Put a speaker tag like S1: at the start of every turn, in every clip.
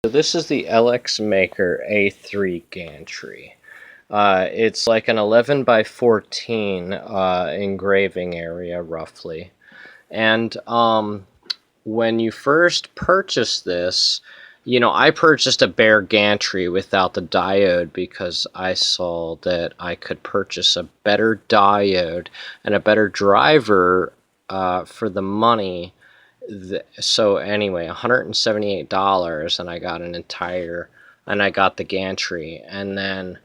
S1: So this is the Eleksmaker A3 gantry. It's like an 11 by 14 engraving area, roughly. And when you first purchase this, I purchased a bare gantry without the diode because I saw that I could purchase a better diode and a better driver for the money. So anyway, $178, and I got I got the gantry, and then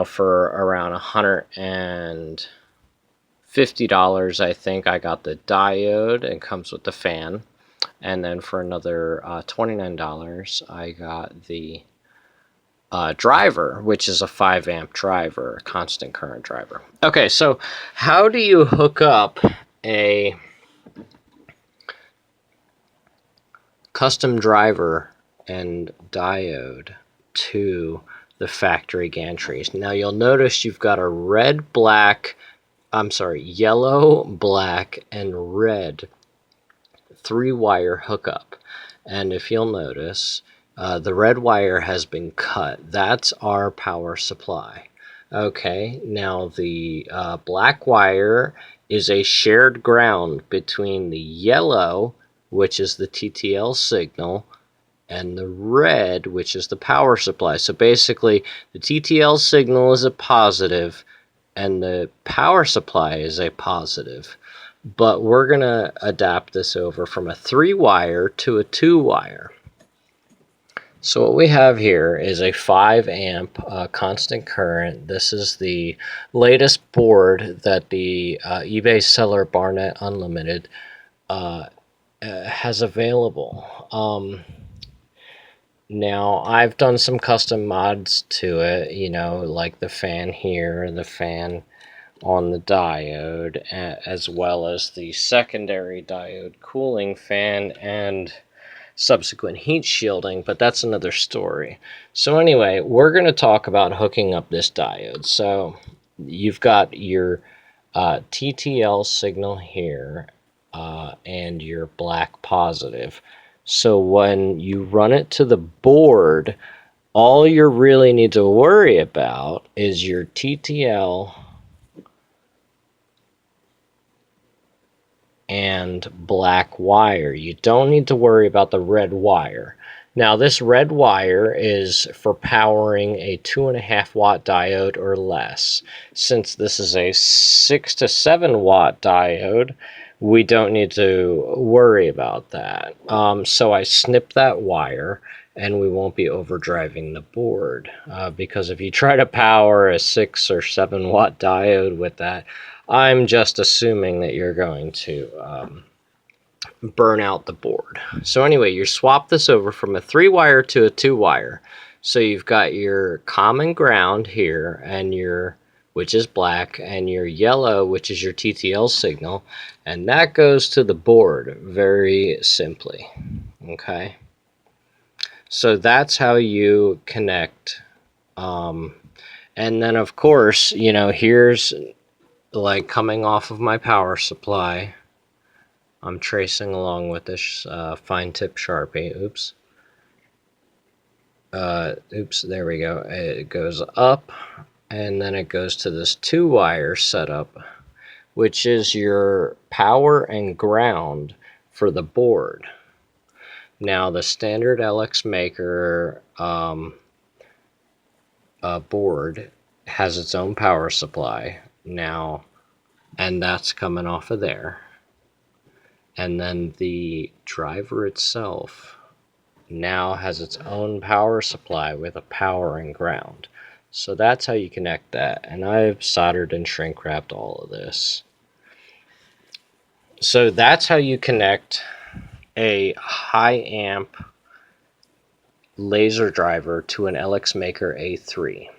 S1: for around $150, I think I got the diode. It comes with the fan, and then for another $29, I got the driver, which is a 5 amp driver, a constant current driver. Okay, so how do you hook up a custom driver and diode to the factory gantries? Now you'll notice you've got a yellow, black, and red 3-wire hookup. And if you'll notice, the red wire has been cut. That's our power supply. Okay, now the black wire is a shared ground between the yellow, which is the TTL signal, and the red, which is the power supply. So basically, the TTL signal is a positive, and the power supply is a positive. But we're going to adapt this over from a 3-wire to a 2-wire. So what we have here is a 5 amp constant current. This is the latest board that the eBay seller Barnett Unlimited has available. Now I've done some custom mods to it, like the fan here, the fan on the diode, as well as the secondary diode cooling fan and subsequent heat shielding, but that's another story. So anyway, we're going to talk about hooking up this diode. So you've got your TTL signal here and your black positive. So when you run it to the board, all you really need to worry about is your TTL and black wire. You don't need to worry about the red wire. Now this red wire is for powering a 2.5 watt diode or less. Since this is a 6 to 7 watt diode, we don't need to worry about that. So I snip that wire, and we won't be overdriving the board. Because if you try to power a 6 or 7 watt diode with that, I'm just assuming that you're going to burn out the board. So anyway, you swap this over from a 3-wire to a 2-wire. So you've got your common ground here, and which is black, and your yellow, which is your TTL signal, and that goes to the board very simply. Okay, so that's how you connect. And then of course, here's like coming off of my power supply. I'm tracing along with this fine tip Sharpie. Oops, there we go. It goes up, and then it goes to this 2-wire setup, which is your power and ground for the board. Now the standard Eleksmaker board has its own power supply now, and that's coming off of there. And then the driver itself now has its own power supply with a power and ground. So that's how you connect that, and I've soldered and shrink wrapped all of this. So that's how you connect a high amp laser driver to an Eleksmaker A3.